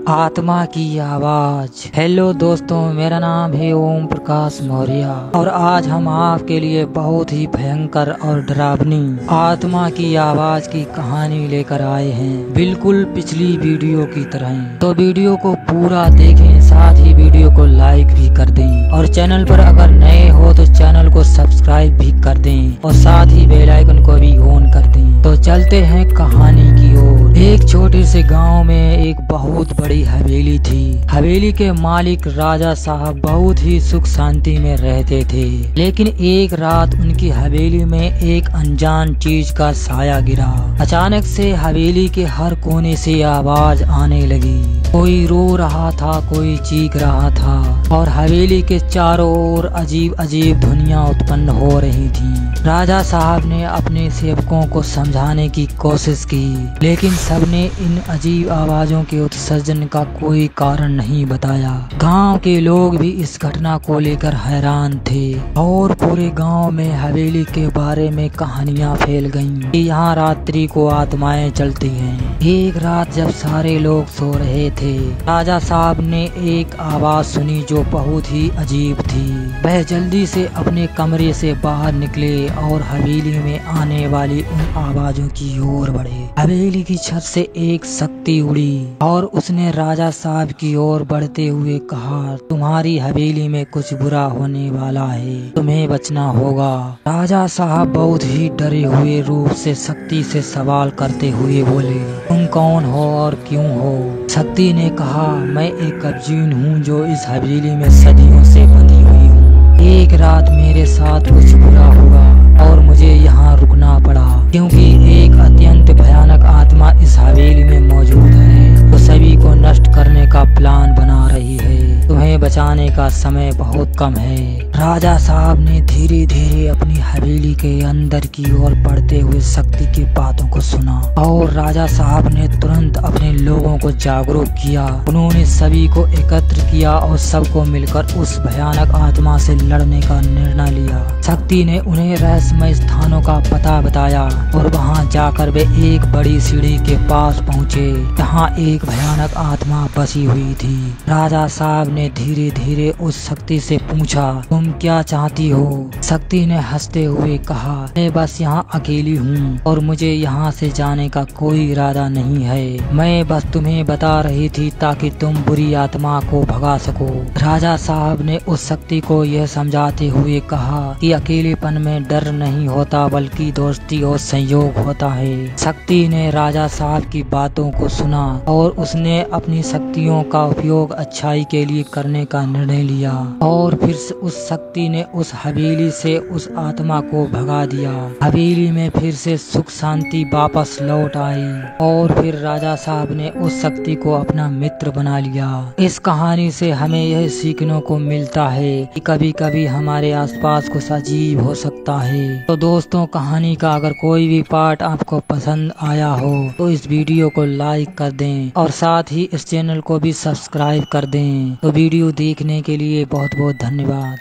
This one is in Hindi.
आत्मा की आवाज। हेलो दोस्तों, मेरा नाम है ओम प्रकाश मौर्य और आज हम आपके लिए बहुत ही भयंकर और डरावनी आत्मा की आवाज की कहानी लेकर आए हैं, बिल्कुल पिछली वीडियो की तरह। तो वीडियो को पूरा देखें, साथ ही वीडियो को लाइक भी कर दें और चैनल पर अगर नए हो तो चैनल को सब्सक्राइब भी कर दें और साथ ही बेल आइकन को भी ऑन कर दें। तो चलते हैं कहानी की ओर। एक छोटे से गांव में एक बहुत बड़ी हवेली थी। हवेली के मालिक राजा साहब बहुत ही सुख शांति में रहते थे, लेकिन एक रात उनकी हवेली में एक अनजान चीज का साया गिरा। अचानक से हवेली के हर कोने से आवाज आने लगी। कोई रो रहा था, कोई चीख रहा था और हवेली के चारों ओर अजीब अजीब ध्वनियां उत्पन्न हो रही थीं। राजा साहब ने अपने सेवकों को समझाने की कोशिश की, लेकिन सबने इन अजीब आवाजों के उत्सर्जन का कोई कारण नहीं बताया। गांव के लोग भी इस घटना को लेकर हैरान थे और पूरे गांव में हवेली के बारे में कहानियां फैल गईं कि यहाँ रात्रि को आत्माएं चलती हैं। एक रात जब सारे लोग सो रहे थे, राजा साहब ने एक आवाज सुनी जो बहुत ही अजीब थी। वह जल्दी से अपने कमरे से बाहर निकले और हवेली में आने वाली उन आवाजों की ओर बढ़े। हवेली की छत से एक शक्ति उड़ी और उसने राजा साहब की ओर बढ़ते हुए कहा, तुम्हारी हवेली में कुछ बुरा होने वाला है, तुम्हें बचना होगा। राजा साहब बहुत ही डरे हुए रूप से शक्ति से सवाल करते हुए बोले, तुम कौन हो और क्यों हो? शक्ति ने कहा, मैं एक कब्जीन हूँ जो इस हवेली में सदियों से बंधी हुई हूँ। एक रात मेरे साथ कुछ बुरा हुआ और मुझे यहाँ रुकना पड़ा, क्योंकि एक अत्यंत भयानक आत्मा इस हवेली में मौजूद है, तो सभी को नष्ट करने का प्लान बना रही है। तुम्हें बचाने का समय बहुत कम है। राजा साहब ने धीरे धीरे अपनी हवेली के अंदर की ओर बढ़ते हुए शक्ति की बातों को सुना और राजा साहब ने तुरंत अपने लोगों को जागरूक किया। उन्होंने सभी को एकत्र किया और सबको मिलकर उस भयानक आत्मा से लड़ने का निर्णय लिया। शक्ति ने उन्हें रहस्यमय स्थानों का पता बताया और वहां जाकर वे एक बड़ी सीढ़ी के पास पहुंचे, जहां एक भयानक आत्मा बसी हुई थी। राजा साहब ने धीरे धीरे उस शक्ति से पूछा, तुम क्या चाहती हो? शक्ति ने हंसते हुए कहा, मैं बस यहाँ अकेली हूँ और मुझे यहाँ से जाने का कोई इरादा नहीं है। मैं बस तुम्हें बता रही थी ताकि तुम बुरी आत्मा को भगा सको। राजा साहब ने उस शक्ति को यह समझाते हुए कहा कि अकेलेपन में डर नहीं होता, बल्कि दोस्ती और संयोग होता है। शक्ति ने राजा साहब की बातों को सुना और उसने अपनी शक्तियों का उपयोग अच्छाई के लिए करने का निर्णय लिया और फिर उस शक्ति ने उस हवेली से उस आत्मा को भगा दिया। हवेली में फिर से सुख शांति वापस लौट आई और फिर राजा साहब ने उस शक्ति को अपना मित्र बना लिया। इस कहानी से हमें यह सीखने को मिलता है कि कभी कभी हमारे आसपास कुछ अजीब हो सकता है। तो दोस्तों, कहानी का अगर कोई भी पार्ट आपको पसंद आया हो तो इस वीडियो को लाइक कर दें और साथ ही इस चैनल को भी सब्सक्राइब कर दें। तो वीडियो देखने के लिए बहुत बहुत धन्यवाद।